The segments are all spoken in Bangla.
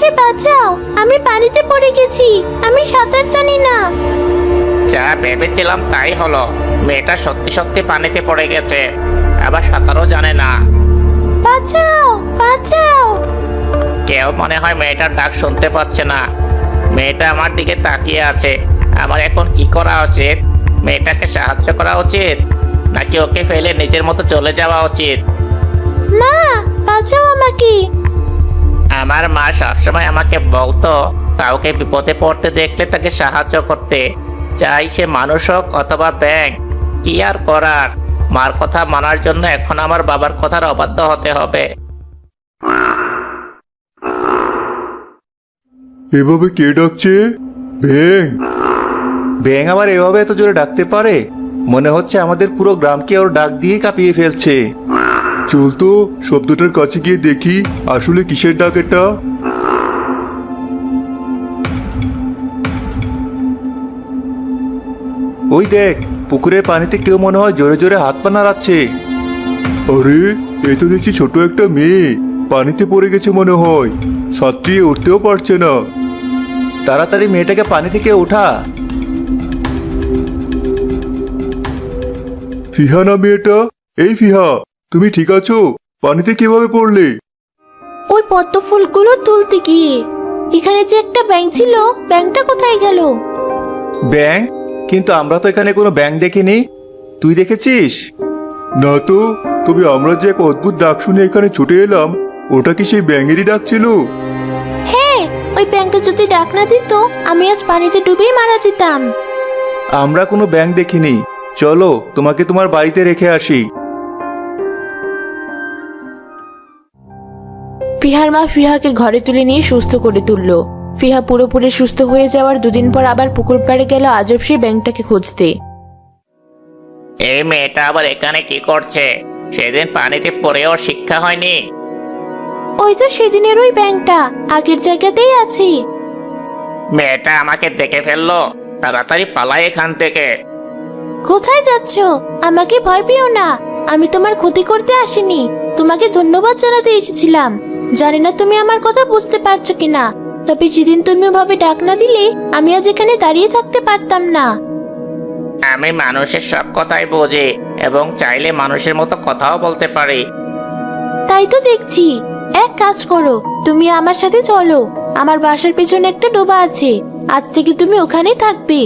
আমাকে বাঁচাও, আমি পানিতে পড়ে গেছি, আমি সাঁতার জানি না। যা ভেবেছিলাম তাই হলো, মেয়েটা সত্যি সত্যি পানিতে পড়ে গেছে, আবার সাঁতারও জানে না। বাঁচাও, বাঁচাও। কেউ মনে হয় মেয়েটার ডাক শুনতে পাচ্ছে না। মেয়েটা আমার দিকে তাকিয়ে আছে। আমার এখন কি করা উচিত? মেয়েটাকে সাহায্য করা উচিত, নাকি ওকে ফেলে নিজের মতো চলে যাওয়া উচিত? মা, বাঁচাও আমাকে। আমার মা সবসময় আমাকে বলতো কাউকে বিপদে পড়তে দেখলে তাকে সাহায্য করতে, চাই সে মানুষ হোক অথবা ব্যাঙ। কি আর করার, মার কথা মানার জন্য এখন আমার বাবার কথার অবাধ্য হতে হবে। এভাবে কে ডাকছে? ব্যাং। ব্যাঙ আবার এভাবে এত জোরে ডাকতে পারে? মনে হচ্ছে আমাদের পুরো গ্রামকে ওর ডাক দিয়ে কাঁপিয়ে ফেলছে। চল তো শব্দটার কাছে গিয়ে দেখি আসলে কিসের ডাক এটা। ওই দেখ, পুকুরের পানিতে কেউ মনে হয় জোরে জোরে হাত পা নাড়াচ্ছে। আরে, এই তো দেখছি ছোট একটা মেয়ে পানিতে পড়ে গেছে মনে হয়, সাঁতরিয়ে উঠতেও পারছে না। তাড়াতাড়ি মেয়েটাকে পানি থেকে ওঠা। ফিহা না মেয়েটা? এই ফিহা, তুমি ঠিক আছো? পানিতে কিভাবে পড়লে? ওই পদ্ম ফুলগুলো তুলতে গিয়ে। এখানে যে একটা ব্যাঙ ছিল, ব্যাঙটা কোথায় গেল? ব্যাঙ? কিন্তু আমরা তো এখানে কোনো ব্যাঙ দেখিনি। তুই দেখেছিস? না তো, তবে আমরা যে এক অদ্ভুত ডাক শুনে এখানে ছুটে এলাম, ওটা কি সেই ব্যাঙেরই ডাক ছিল? হ্যাঁ, ওই ব্যাঙটা যদি ডাক না দিত, আমি আজ পানিতে ডুবেই মারা যেতাম। আমরা কোনো ব্যাঙ দেখিনি। চলো তোমাকে তোমার বাড়িতে রেখে আসি। ফিহার মা ফিহাকে ঘরে তুলে নিয়ে সুস্থ করে তুলল। ফিহা পুরোপুরি সুস্থ হয়ে যাওয়ার দুদিন পর আবার পুকুর পাড়ে গেল আজব সেই ব্যাঙটাকে খুঁজতে। এই মেয়েটা আবার এখানে কি করছে? সেদিন পানিতে পড়েও শিক্ষা হয়নি। ওই তো সেদিনের ওই ব্যাঙটা আগের জায়গাতেই আছে। মেয়েটা আমাকে দেখে ফেললো, তাড়াতাড়ি পালাই এখান থেকে। কোথায় যাচ্ছ? আমাকে ভয় পেও না, আমি তোমার ক্ষতি করতে আসিনি, তোমাকে ধন্যবাদ জানাতে এসেছিলাম। জানি না তুমি আমার কথা বুঝতে পারছো কিনা, তবে যেদিন তুমি ওভাবে ডাক না দিলে আমি আজ এখানে দাঁড়িয়ে থাকতে পারতাম না। আমি মানুষের সব কথাই বুঝি এবং চাইলে মানুষের মতো কথাও বলতে পারি। তাই তো দেখছি। এক কাজ করো, তুমি আমার সাথে চলো। আমার বাসার পেছনে একটা ডোবা আছে, আজ থেকে তুমি ওখানেই থাকবে।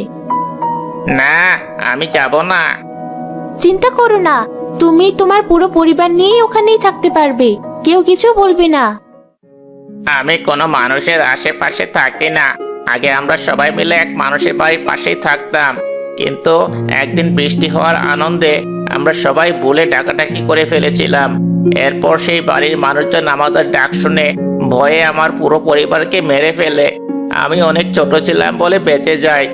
না, আমি যাব না। চিন্তা করো না, তুমি তোমার পুরো পরিবার নিয়েই ওখানেই থাকতে পারবে, কেউ কিছু বলবে না। আমি কোনো মানুষের আশেপাশে থাকি না। আগে আমরা সবাই মিলে এক মানুষের বাড়ির পাশেই থাকতাম, কিন্তু একদিন বৃষ্টি হওয়ার আনন্দে আমরা সবাই ভুলে ডাকাডাকি করে ফেলেছিলাম। এরপর সেই বাড়ির মানুষজন আমাদের ডাক শুনে ভয়ে আমার পুরো পরিবারকে মেরে ফেলে। আমি অনেক ছোট ছিলাম বলে বেঁচে যাই।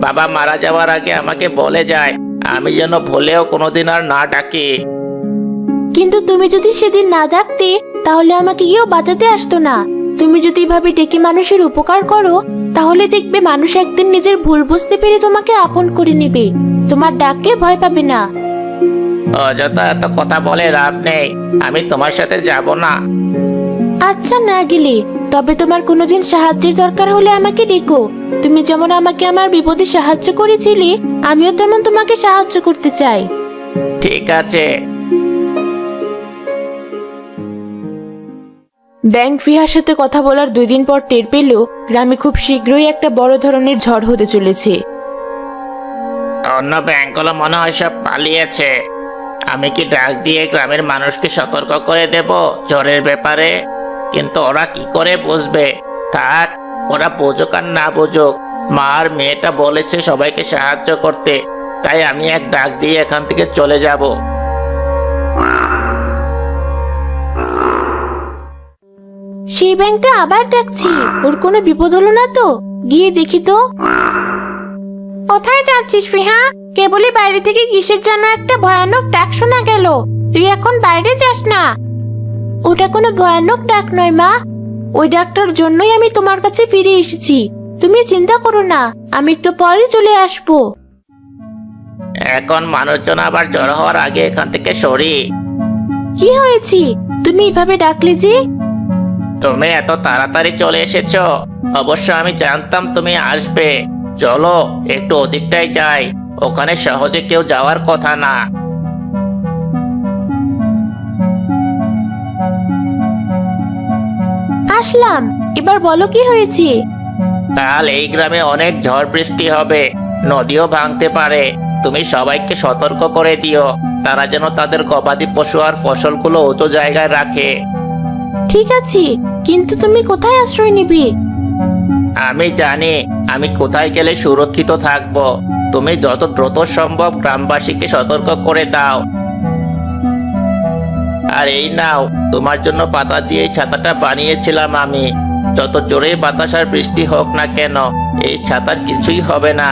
বাবা মারা যাওয়ার আগে আমাকে বলে যায় আমি যেন ভুলেও কোনোদিন আর না ডাকি। কিন্তু তুমি যদি সেদিন না ডাকতে, তাহলে আমাকে কেউ বাঁচাতে আসতো না। তুমি যদি এভাবে ডেকে মানুষের উপকার করো, তাহলে দেখবে মানুষ একদিন নিজের ভুল বুঝতে পেরে তোমাকে আপন করে নেবে, তোমার ডাককে ভয় পাবে না। অযথা এত কথা বলে লাভ নেই, আমি তোমার সাথে যাব না। আচ্ছা, না গেলে তবে তোমার কোনোদিন সাহায্যের দরকার হলে আমাকে ডেকো। তুমি যেমন আমাকে আমার বিপদে সাহায্য করেছিলে, আমিও তেমন তোমাকে সাহায্য করতে চাই। ঠিক আছে। ব্যাঙ ফিহার সাথে কথা বলার 2 দিন পর টের পেল গ্রামে খুব শীঘ্রই একটা বড় ধরনের ঝড় হতে চলেছে। অন্য ব্যাংকগুলো মনে হয় সব পালিয়েছে। আমি কি ডাক দিয়ে গ্রামের মানুষকে সতর্ক করে দেব ঝড়ের ব্যাপারে? কিন্তু ওরা কি করে বুঝবে? থাক, ওরা বুঝুক আর না বুঝুক, মা আর মেয়েটা বলেছে সবাইকে সাহায্য করতে, তাই আমি এক ডাক দিয়ে এখান থেকে চলে যাব। সেই ব্যাংকটা আবার ডাকছি, ওর কোনো বিপদ হলো না তো? গিয়ে দেখি তো। কোথায় যাচ্ছিস ফিহা? কেবলই বাইরে থেকে কিসের যেন একটা ভয়ানক ডাক শোনা গেল। তুই এখন বাইরে যাস না। ওটা কোনো ভয়ানক ডাক নয় মা, ওই ডাকটার জন্যই আমি তোমার কাছে ফিরে এসেছি। তুমি চিন্তা করো না, আমি একটু পরে চলে আসবো। এখন মানুষজন আবার জড়ো হওয়ার আগে এখান থেকে সরি। কি হয়েছে? তুমি এভাবে ডাকলে যে? তুমি এত তাড়াতাড়ি চলে এসেছো। অবশ্য আমি জানতাম তুমি আসবে। চলো একটু ওদিকটাই যাই, ওখানে সহজে কেউ যাওয়ার কথা না। আসলাম, এবার বলো কি হয়েছে? কাল এই গ্রামে অনেক ঝড় বৃষ্টি হবে, নদীও ভাঙতে পারে। তুমি সবাইকে সতর্ক করে দিও, তারা যেন তাদের গবাদি পশু আর ফসলগুলো উঁচু জায়গায় রাখে। ঠিক আছে, কিন্তু তুমি কোথায় আশ্রয় নিবে? আমি জানি আমি কোথায় গেলে সুরক্ষিত থাকব। তুমি যত দ্রুত সম্ভব গ্রামবাসীকে সতর্ক করে দাও। আর এই নাও, তোমার জন্য পাতা দিয়ে এই ছাতাটা বানিয়েছিলাম আমি। যত জোরে বাতাস আর বৃষ্টি হোক না কেন, এই ছাতার কিছুই হবে না।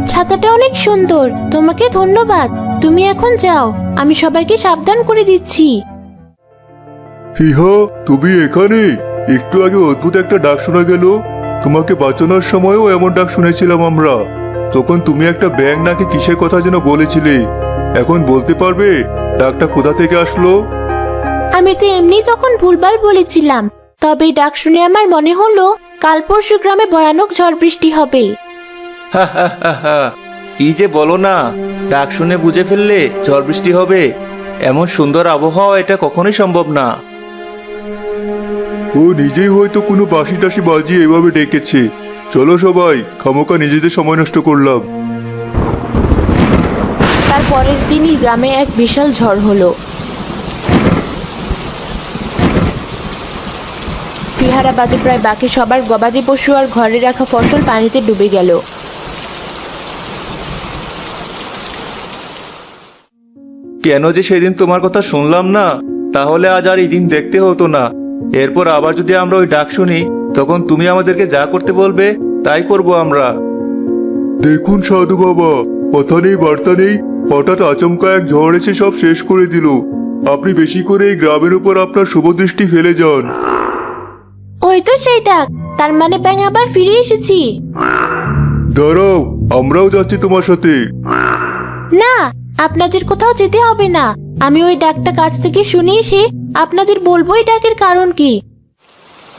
ছাতাটা অনেক সুন্দর, তোমাকে ধন্যবাদ। তুমি এখন যাও, আমি সবাইকে সাবধান করে দিচ্ছি। ফিহা, তুমি এখানে? একটু আগে অদ্ভুত একটা ডাক শোনা গেল। তোমাকে বাঁচানোর সময়ও এমন ডাক শুনেছিলাম আমরা। তখন তুমি একটা ব্যাঙ নাকি কিসের কথা যেন বলেছিলে। এখন বলতে পারবে ডাকটা কোথা থেকে আসলো? আমি তো এমনি তখন ভুলভাল বলেছিলাম, তবে ডাক শুনে আমার মনে হলো কাল পরশু গ্রামে ভয়ানক ঝড় বৃষ্টি হবে। হা হা হা হা, কি যে বলো না, ডাক শুনে বুঝে ফেললে ঝড় বৃষ্টি হবে? এমন সুন্দর আবহাওয়া এটা কখনোই সম্ভব না। ও নিজেই হয়তো কোনো বাঁশি টাসি বাজিয়ে এভাবে ডেকেছে। চলো সবাই, খামোকা নিজেদের সময় নষ্ট করলাম। তার পরের দিনই গ্রামে এক বিশাল ঝড় হলো। ফিহারা বাদে প্রায় বাকি সবার গবাদি পশু আর ঘরে রাখা ফসল পানিতে ডুবে গেল। কেন যে সেদিন তোমার কথা শুনলাম না, তাহলে আজ আর এই দিন দেখতে হতো না। এরপর আবার যদি আমরা ওই ডাক শুনি, তখন তুমি আমাদেরকে যা করতে বলবে তাই করব আমরা। দেখুন সাধু বাবা, কথা নেই বার্তা নেই, হঠাৎ আচমকা এক ঝড় এসে সব শেষ করে দিল। আপনি বেশি করে এই গ্রামের উপর আপনার শুভ দৃষ্টি ফেলে যান। ওই তো সেই ডাক, তার মানে ব্যাঙ আবার ফিরে এসেছি। দাঁড়াও, আমরাও যাচ্ছি তোমার সাথে। না, আপনাদের কোথাও যেতে হবে না। আমি ওই ডাকটা কাছ থেকে শুনে এসে আপনাদের বলবো এই ডাকের কারণ কি।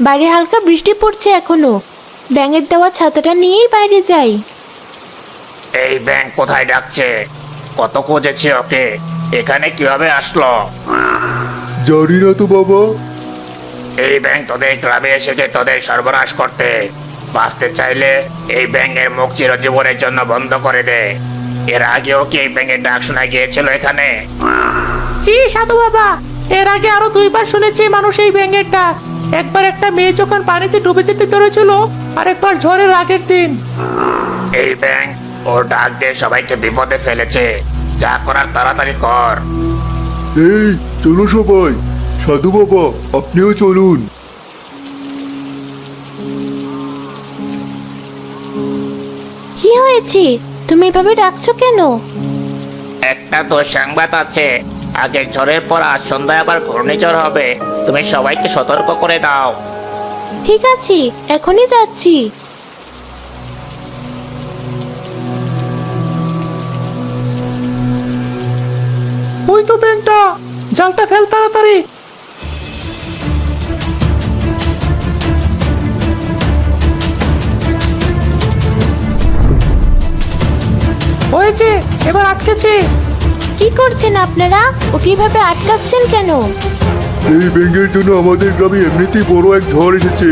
বাইরে হালকা বৃষ্টি পড়ছে এখনো, ব্যাঙের দেওয়া ছাতাটা নিয়েই বাইরে যাই। এই ব্যাঙ কোথায় ডাকছে? কত খুঁজেছি ওকে, এখানে কিভাবে আসলো? জানি না তো বাবা। এই ব্যাঙ তোদের গ্রামে এসেছে তোদের সর্বনাশ করতে। বাঁচতে চাইলে এই ব্যাঙের মুখ চিরজীবনের জন্য বন্ধ করে দে। এর আগেও কি এই ব্যাঙের ডাক শোনা গিয়েছিল এখানে? জি সাধু বাবা, এর আগে আরো 2 বার শুনেছি মানুষ এই ব্যাঙের ডাক। একবার একটা মেয়ে যখন পানিতে ডুবে যেতে ধরেছিল, আর একবার ঝড়ের আগের দিন। এই ব্যাঙ ওর ডাক দিয়ে সবাইকে বিপদে ফেলেছে। যা করার তাড়াতাড়ি কর। এই চলো সবাই, সাধু বাবা আপনিও চলুন। কি হয়েছে? তুমি এভাবে ডাকছো কেন? একটা তো সংবাদ আছে, আগের ঝড়ের পর আজ সন্ধ্যায় আবার ঘূর্ণিঝড় হবে। তুমি সবাইকে সতর্ক করে দাও। ঠিক আছে, এখনই যাচ্ছি। ওই তো ব্যাঙটা, জালটা ফেল তাড়াতাড়ি। হয়েছে, এবার আটকেছে। কি করছেন আপনারা? ও কিভাবে আটকাচ্ছেন কেন? এই ব্যাঙের জন্য আমাদের গ্রামে এমনিতেই বড় এক ঝড় এসেছে।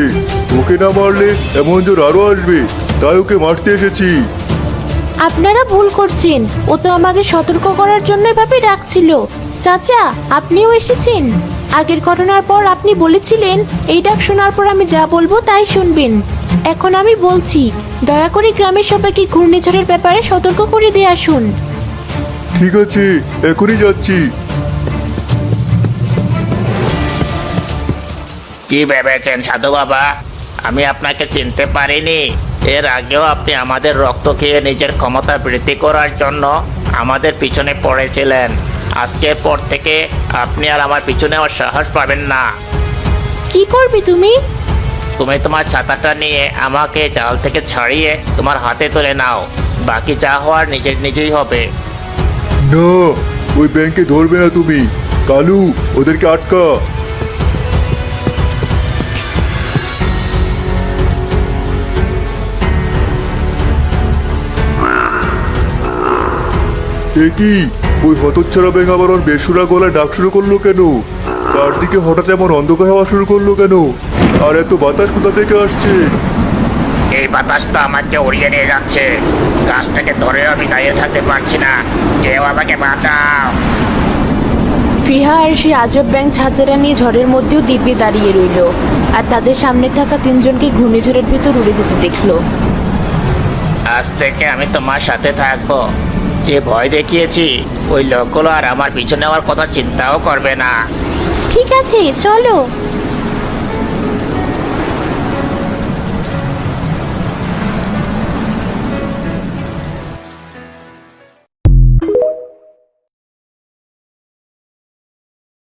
ওকে না মারলে এমন ঝড় আরো আসবে, তাই ওকে মারতে এসেছি। আপনারা ভুল করছেন, ও তো আমাদের সতর্ক করার জন্য এভাবে ডাকছিল। চাচা, আপনিও এসেছেন। আগের ঘটনার পর আপনি বলেছিলেন এই ডাক শোনার পর আমি যা বলবো তাই শুনবেন। এখন আমি বলছি, দয়া করে গ্রামের সবাইকে ঘূর্ণিঝড়ের ব্যাপারে সতর্ক করে দিয়ে আসুন। ঠিক আছে, এখনই যাচ্ছি। কি ভেবেছেন সাধু বাবা? আমি আপনাকে চিনতে পারিনি। এর আগেও আপনি আমাদের রক্ত খেয়ে নিজের ক্ষমতা বৃদ্ধি করার জন্য আমাদের পিছনে পড়েছিলেন। আজকের পর থেকে আপনি আর আমার পিছনে আর সাহস পাবেন না। কি করবি তুমি? তুমি তোমার ছাতাটা নিয়ে আমাকে জাল থেকে ছাড়িয়ে তোমার হাতে তুলে নাও। বাকি যা হওয়ার নিজেই হবে। না, ও ওই ব্যাংকে ধরবে না তুমি। কালু, ওদেরকে আটকা। এ কি, ওই হতচ্ছাড়া ব্যাঙ আবার ওর বেসুরা গলায় ডাক শুরু করলো কেন? চারদিকে হঠাৎ এমন অন্ধকার হওয়া শুরু করলো কেন? আর এত বাতাস কোথা থেকে আসছে? এই বাতাসটা আমাকে উড়িয়ে নিয়ে যাচ্ছে। গাছ থেকে ধরে আমি দাঁড়িয়ে থাকতে পারছি না, কেউ আমাকে বাঁচাও। ফিহা আর সেই আজব ব্যাঙ ছাতেরা নিয়ে ঝড়ের মধ্যেও দিব্যে দাঁড়িয়ে রইল, আর তাদের সামনে থাকা তিনজনকে ঘূর্ণিঝড়ের ভেতর উড়ে যেতে দেখলো। আজ থেকে আমি তোমার সাথে থাকবো। যে ভয় দেখিয়েছি, ওই লোকগুলো আর আমার পিছনে আমার কথা চিন্তাও করবে না। ঠিক আছে, চলো।